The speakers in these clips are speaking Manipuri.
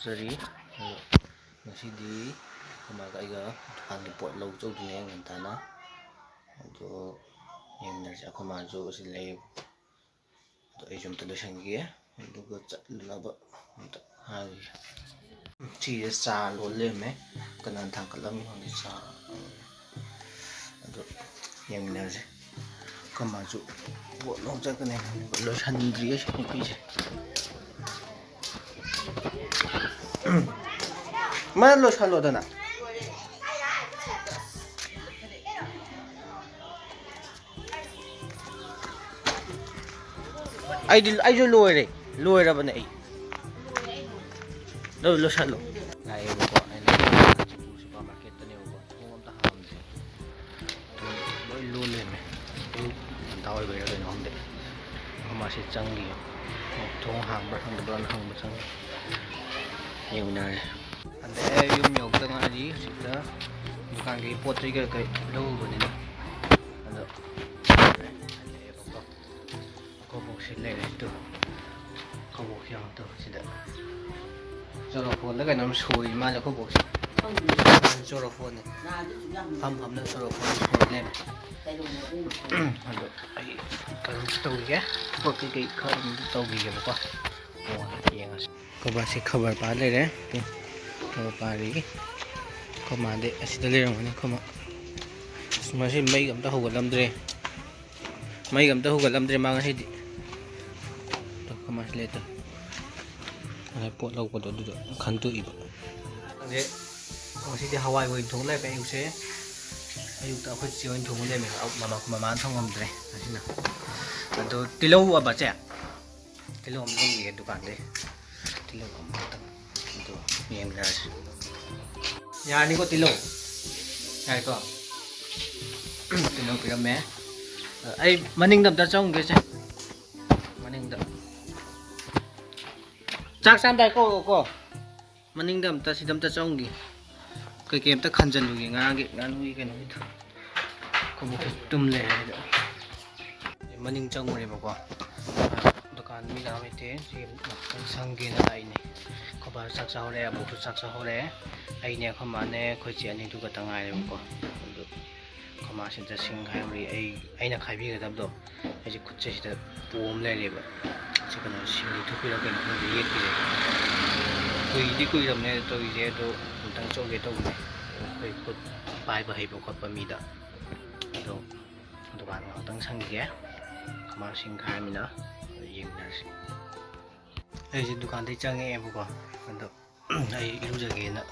ꯁꯔꯤ ꯉꯁꯤꯗꯤ ꯀꯃꯥꯏꯅ ꯑꯩꯒ ꯗꯨꯀꯥꯟꯒꯤ ꯄꯣꯠ ꯂꯧ ꯆꯧꯗꯨꯅꯦ ꯉꯟꯇꯥꯅ ꯑꯗꯣ ꯌꯦꯡꯃꯤꯟꯅꯔꯁꯦ ꯑꯩꯈꯣꯏ ꯃꯥꯁꯨ ꯑꯁꯤ ꯂꯩ ꯑꯗꯣ ꯑꯩꯁꯨ ꯑꯝꯇ ꯂꯣꯏꯁꯟꯒꯦ ꯑꯗꯨꯒ ꯆꯠꯅꯕ ꯑꯝꯇ ꯍꯥꯏꯒꯦ ꯁꯤꯁꯦ ꯆꯥ ꯂꯣꯜ ꯂꯩꯔꯝꯃꯦ ꯀꯅꯥꯅ ꯊꯥꯡꯀꯠꯂꯝꯃꯤ ꯈꯪꯗꯦ ꯆꯥ ꯑꯗꯣ ꯌꯦꯡꯃꯤꯟꯅꯔꯁꯦ ꯑꯩꯈꯣꯏ ꯃꯥꯁꯨ ꯄꯣꯠ ꯂꯧ ꯆꯠꯀꯅꯤ ꯂꯣꯏꯁꯟꯗ꯭ꯔꯤꯌꯦ ꯁꯤ ꯅꯨꯄꯤꯁꯦ ꯃꯥ ꯂꯣꯏꯁꯜꯂꯣꯗꯅ ꯑꯩꯁꯨ ꯂꯣꯏꯔꯕꯅꯦ ꯑꯩ ꯂꯣꯏꯁꯜꯂꯣ ꯂꯥꯛꯑꯦꯕꯀꯣ ꯑꯩꯅ ꯁꯨꯄꯔ ꯃꯥꯔꯀꯦꯠꯇꯅꯦꯕꯀꯣ ꯊꯣꯡ ꯑꯝꯇ ꯍꯥꯡꯉꯝꯗꯦ ꯂꯣꯏ ꯂꯣꯟ ꯂꯩꯔꯝꯃꯦ ꯑꯌꯨꯛ ꯉꯟꯇꯥ ꯑꯣꯏꯕꯩꯔꯥ ꯀꯩꯅꯣ ꯈꯪꯗꯦ ꯃꯥꯁꯤ ꯆꯪꯈꯤꯌꯦ ꯊꯣꯡ ꯍꯥꯡꯕ꯭ꯔꯥ ꯍꯥꯡꯗꯕ꯭ꯔꯥꯅ ꯍꯪꯕ ꯆꯪꯉꯤ ꯌꯦꯡꯃꯤꯟꯅꯔꯁꯦ ꯑꯗꯩ ꯌꯨꯝ ꯌꯧꯗ ꯉꯥꯏꯔꯤ ꯍꯧꯖꯤꯛꯇ ꯗꯨꯀꯥꯟꯒꯤ ꯄꯣꯠ ꯆꯩ ꯀꯩ ꯂꯧꯔꯨꯕꯅꯤꯅ ꯑꯗꯣ ꯍꯜꯂꯛꯑꯦꯕꯀꯣ ꯀꯕꯣꯛꯁꯤ ꯂꯩꯔꯦ ꯑꯗꯨ ꯀꯕꯣꯛꯁꯤ ꯌꯥꯎꯗꯣ ꯁꯤꯗ ꯆꯣꯔꯣꯐꯣꯟꯗ ꯀꯩꯅꯣꯝ ꯁꯣꯏ ꯃꯥꯜꯂꯦ ꯀꯕꯣꯛꯁꯤ ꯆꯣꯔꯣꯐꯣꯟꯅꯤ ꯐꯝꯅ ꯆꯣꯔꯣꯐꯣꯟ ꯁꯣꯏ ꯂꯩꯔꯦ ꯑꯗꯣ ꯑꯩ ꯀꯩꯅꯣꯝꯇ ꯇꯧꯈꯤꯒꯦ ꯄꯣꯠ ꯀꯩꯀꯩ ꯈꯔ ꯇꯧꯈꯤꯒꯦꯕꯀꯣ ꯌꯦꯡꯉꯁꯤ ꯀꯕꯥꯔꯁꯤ ꯈꯕꯔ ꯄꯥ ꯂꯩꯔꯦ ꯈꯕꯔ ꯄꯥꯔꯤ ꯈꯣꯏꯃꯥꯗꯤ ꯑꯁꯤꯗ ꯂꯩꯔꯝꯒꯅꯤ ꯈꯣꯏꯃꯥ ꯃꯁꯤ ꯃꯩꯒ ꯑꯝꯇ ꯍꯧꯒꯠꯂꯝꯗ꯭ꯔꯦ ꯃꯥ ꯉꯁꯤꯗꯤ ꯈꯣꯏꯃꯥꯁꯤ ꯂꯩꯇ ꯑꯗꯩ ꯄꯣꯠ ꯂꯧꯕꯗꯣ ꯑꯗꯨꯗꯣ ꯈꯟꯇꯣꯛꯏꯕ ꯉꯁꯤꯗꯤ ꯍꯋꯥꯏ ꯑꯣꯏꯅ ꯊꯣꯡ ꯂꯩꯔꯦ ꯑꯌꯨꯛꯇ ꯑꯩꯈꯣꯏ ꯆꯦ ꯑꯣꯏꯅ ꯊꯣꯡꯕ ꯂꯩꯔꯝꯃꯦ ꯃꯃꯥꯅ ꯊꯣꯡꯉꯝꯗ꯭ꯔꯦ ꯑꯁꯤꯅ ꯑꯗꯣ ꯇꯤꯜꯍꯧ ꯆꯦ ꯇꯤꯜꯍꯧ ꯑꯃ ꯂꯧꯈꯤꯒꯦ ꯗꯨꯀꯥꯟꯗꯩ ꯇꯤꯜꯍꯧ ꯑꯃꯈꯛꯇꯪ ꯑꯗꯣ ꯌꯦꯡꯃꯤꯟꯅꯔꯁꯤ ꯌꯥꯔꯅꯤꯀꯣ ꯇꯤꯜꯍꯧ ꯌꯥꯔꯦꯀꯣ ꯇꯤꯜꯍꯧ ꯄꯤꯔꯝꯃꯦ ꯑꯩ ꯃꯅꯤꯡꯗ ꯑꯝꯇ ꯆꯪꯉꯨꯒꯦꯁꯦ ꯃꯅꯤꯡꯗ ꯆꯥꯛ ꯆꯥꯝꯗꯥꯏ ꯀꯧꯀꯣ ꯃꯅꯤꯡꯗ ꯁꯤꯗ ꯑꯝꯇ ꯆꯪꯉꯨꯒꯦ ꯀꯩꯀꯩ ꯑꯝꯇ ꯈꯟꯖꯜꯂꯨꯒꯦ ꯉꯥꯅꯨꯒꯤ ꯀꯩꯅꯣꯒꯤꯗꯣ ꯀꯕꯣꯛꯁꯤ ꯇꯨꯝ ꯂꯩꯔꯦ ꯃꯅꯤꯡ ꯆꯪꯉꯨꯔꯦꯕꯀꯣ ꯗꯨꯀꯥꯟ ꯃꯤ ꯂꯥꯛꯑ ꯂꯩꯇꯦ ꯁꯤ ꯁꯪꯒꯦꯅ ꯂꯥꯛꯏꯅꯦ ꯈꯣꯏꯕꯥ ꯆꯥꯛ ꯆꯥꯍꯧꯔꯦ ꯑꯕꯣꯛꯁꯨ ꯆꯥꯛ ꯆꯥꯍꯧꯔꯦ ꯑꯩꯅꯦ ꯑꯩꯈꯣꯏ ꯃꯥꯅꯦ ꯑꯩꯈꯣꯏ ꯆꯦ ꯑꯅꯤꯗꯨ ꯈꯛꯇ ꯉꯥꯏꯔꯦꯕꯀꯣ ꯑꯗꯨ ꯑꯩꯈꯣꯏ ꯃꯥꯁꯤꯗ ꯁꯤꯡ ꯈꯥꯏꯍꯧꯔꯤ ꯑꯩꯅ ꯈꯥꯏꯕꯤꯒꯗꯕꯗꯣ ꯑꯩꯁꯦ ꯈꯨꯠꯁꯦ ꯁꯤꯗ ꯄꯣꯝ ꯂꯩꯔꯦꯕ ꯁꯤ ꯀꯩꯅꯣ ꯁꯤꯡꯂꯤ ꯊꯨꯞꯄꯤꯔ ꯀꯩꯅꯣ ꯈꯪꯗꯦ ꯌꯦꯠꯄꯤꯔꯦ ꯀꯨꯏꯔꯕꯅꯦ ꯇꯧꯔꯤꯁꯦ ꯑꯗꯣ ꯑꯃꯨꯛꯇꯪ ꯆꯧꯒꯦ ꯇꯧꯕꯅꯦ ꯑꯩꯈꯣꯏ ꯈꯨꯠ ꯄꯥꯏꯕ ꯍꯩꯕ ꯈꯣꯠꯄ ꯃꯤꯗ ꯑꯗꯣ ꯗꯨꯀꯥꯟ ꯉꯥꯛꯇꯪ ꯁꯪꯈꯤꯒꯦ ꯈꯃꯥꯡꯁꯤꯡ ꯈꯥꯏꯔꯃꯤꯅ ꯌꯦꯡꯃꯤꯟꯅꯔꯁꯤ ꯑꯩꯁꯦ ꯗꯨꯀꯥꯟꯗꯩ ꯆꯪꯉꯛꯑꯦꯕꯀꯣ ꯑꯗꯣ ꯑꯩ ꯏꯔꯨꯖꯒꯦꯅ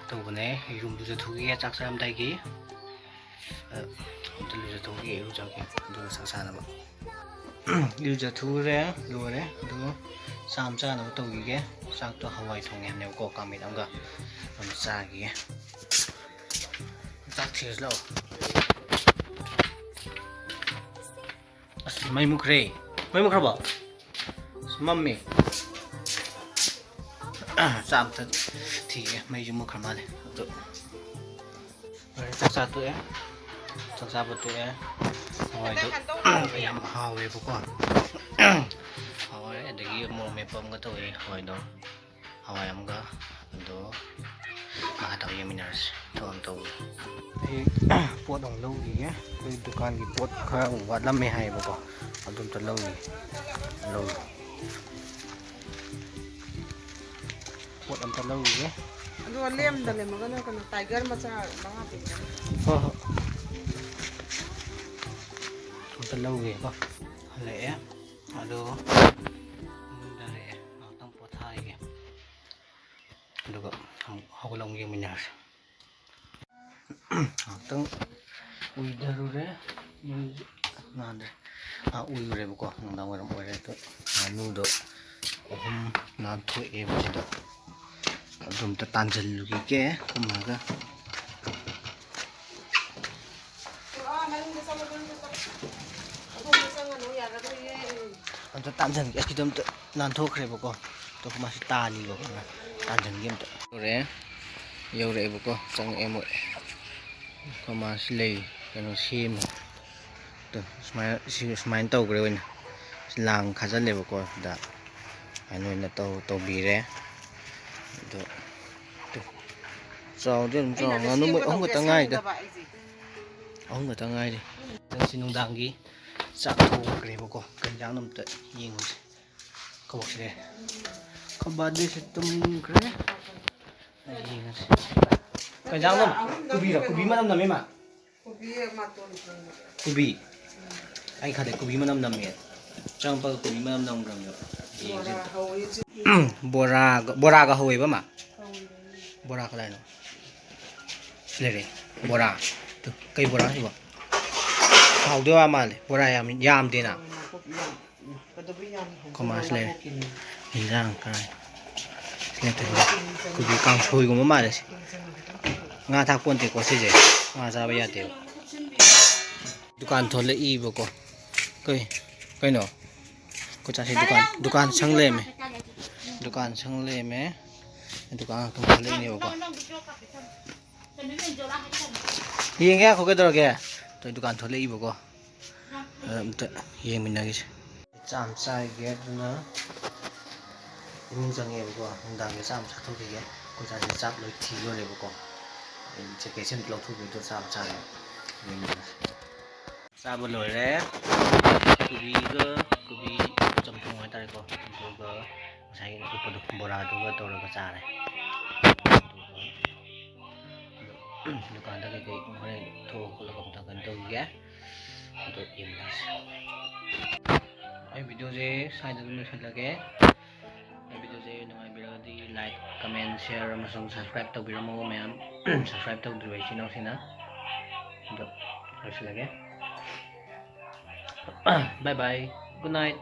ꯇꯧꯕꯅꯦ ꯌꯨꯝ ꯂꯨꯖꯊꯣꯛꯈꯤꯒꯦ ꯆꯥꯛ ꯆꯥꯔꯝꯗꯥꯏꯒꯤ ꯑꯝꯇ ꯂꯨꯖꯊꯣꯛꯈꯤꯒꯦ ꯏꯔꯨꯖꯒꯦ ꯑꯗꯨꯒ ꯆꯥꯛ ꯆꯥꯅꯕ ꯏꯔꯨꯖꯊꯣꯛꯎꯔꯦ ꯂꯣꯏꯔꯦ ꯑꯗꯨꯒ ꯆꯥꯅꯕ ꯇꯧꯈꯤꯒꯦ ꯆꯥꯛꯇꯣ ꯍꯋꯥꯏ ꯊꯣꯡꯉꯦ ꯍꯥꯏꯕꯅꯦꯕꯀꯣ ꯀꯥꯡꯃꯦꯠ ꯑꯃꯒ ꯑꯗꯨꯝ ꯆꯥꯈꯤꯒꯦ ꯆꯥꯛ ꯊꯤꯔꯁꯤ ꯂꯥꯛꯑꯣ ꯑꯁ ꯃꯩ ꯃꯨꯠꯈ꯭ꯔꯕꯣ ꯑꯁ ꯃꯝꯃꯦ ꯆꯥꯛ ꯑꯝꯇ ꯊꯤꯒꯦ ꯃꯩꯁꯨ ꯃꯨꯠꯈ꯭ꯔ ꯃꯥꯜꯂꯦ ꯑꯗꯣ ꯆꯥꯛ ꯆꯥꯕ ꯇꯣꯛꯑꯦ ꯍꯋꯥꯏꯗꯣ ꯌꯥꯝ ꯍꯥꯎꯋꯦꯕꯀꯣ ꯍꯋꯥꯏ ꯑꯗꯒꯤ ꯃꯣꯔꯣꯛ ꯃꯦꯠꯄ ꯑꯃꯒ ꯇꯧꯋꯦ ꯍꯋꯥꯏ ꯑꯃꯒ ꯑꯗꯣ ꯃꯈꯥ ꯇꯧ ꯌꯦꯡꯃꯤꯟꯅꯔꯁꯤ ꯊꯕꯛ ꯇꯧꯕ ꯑꯩ ꯄꯣꯠ ꯑꯃꯨꯛ ꯂꯧꯈꯤꯒꯦ ꯑꯩꯈꯣꯏ ꯗꯨꯀꯥꯟꯒꯤ ꯄꯣꯠ ꯈꯔ ꯋꯥꯠꯂꯝꯃꯦ ꯍꯥꯏꯌꯦꯕꯀꯣ ꯑꯗꯨ ꯑꯝꯇ ꯂꯧꯈꯤꯒꯦ ꯄꯣꯠ ꯑꯝꯇ ꯂꯧꯈꯤꯒꯦ ꯑꯗꯣ ꯂꯦꯝꯃꯒꯅ ꯀꯩꯅꯣ ꯇꯥꯏꯒꯔ ꯃꯆꯥ 5 ꯄꯤꯕ ꯍꯣꯏ ꯑꯝꯇ ꯂꯧꯒꯦꯀꯣ ꯍꯜꯂꯛꯑꯦ ꯑꯗꯣ ꯃꯨꯟꯊꯔꯛꯑꯦ ꯉꯥꯏꯍꯥꯛꯇꯪ ꯄꯣꯊꯥꯒꯤꯒꯦ ꯑꯗꯨꯒ ꯑꯃꯨꯛ ꯍꯧꯒꯠꯂꯒ ꯌꯦꯡꯃꯤꯟꯅꯔꯁꯤ ꯉꯥꯏꯍꯥꯛꯇꯪ ꯎꯏꯊꯔꯨꯔꯦ ꯎꯏꯔꯨꯔꯦꯕꯀꯣ ꯅꯨꯡꯗꯥꯡ ꯋꯥꯏꯔꯝ ꯑꯣꯏꯔꯦ ꯑꯗꯣ ꯉꯥꯅꯨꯗꯣ 3 ꯅꯥꯟꯊꯣꯛꯑꯦꯕ ꯁꯤꯗ ꯑꯗꯨꯝꯇ ꯇꯥꯟꯁꯤꯜꯂꯨꯈꯤꯒꯦ ꯊꯝꯃꯒ ꯑꯝꯇ ꯇꯥꯟꯁꯤꯟꯒꯦ ꯑꯁꯤꯗ ꯑꯝꯇ ꯅꯥꯟꯊꯣꯛꯈ꯭ꯔꯦꯕꯀꯣ ꯑꯗꯨꯒ ꯃꯥꯁꯤ ꯇꯥꯜꯂꯤꯕ ꯇꯥꯟꯁꯤꯟꯒꯦ ꯑꯝꯇ ꯌꯧꯔꯛꯑꯦꯕꯀꯣ ꯆꯪꯉꯛꯑꯦ ꯃꯣꯏ ꯃꯥꯁꯤ ꯂꯩ ꯀꯩꯅꯣ ꯁꯦꯝꯃꯤ ꯁꯨꯃꯥꯏꯅ ꯇꯧꯈ꯭ꯔꯦ ꯑꯣꯏꯅ ꯂꯥꯡ ꯈꯥꯖꯤꯜꯂꯦꯕꯀꯣ ꯁꯤꯗ ꯑꯗꯨꯃꯥꯏꯅ ꯑꯣꯏꯅ ꯇꯧꯕꯤꯔꯦ ito. Chawdi dum chaw nganu mo ahong ka ngai da. Ahong ka ngai di. Tang sinungdangi sak thokre ba ko. Kanjang nam ta yeng se. Kabok se. Kabade se tum kre. Yeng se. Kanjang nam kubi manam nam ma. Kubi. Ai khade kubi manam nam me. Chang pa kubi manam nam gram yo. Bora ga hoi ba ma. Bora ka lai no. Lere bora. Tu kai bora hi ba. Hau de wa ma le. Bora yam de na. Komas le. Hinjang kai. Lete kubi kang soi go ma le. Nga thak pon te ko se je. Nga sa ba ya te. Dukan thole i ba ko. Kai no. Ko cha se dukan sang le me. Dukan sang le me. Dukan tum thole ni ba ko. Yeng ga ko ke dor ge. To dukan thole i ba ko. Amta yeng min na gi. Cham sai ge na. Imung jang ge ba ko. Ndang ge cham sa thok ge. Ko cha se chap loi thi lo le ba ko. Che ke chen lok thu ge to cham cha le. Sa ba loi re. Kubi cham thong hai ta ko. Ko sai ko pa bora do ga to ga cha le. Dukan da ke hore tho ko la kam ta kan to ge. To im na. Ai video je sai da lu sai la ge. Ai video je nungai bi ra di like, comment, share amasung subscribe tau bi ra mo ma'am. Subscribe tau dri bai channel sina. Do sai la ge. Bye bye. Good night.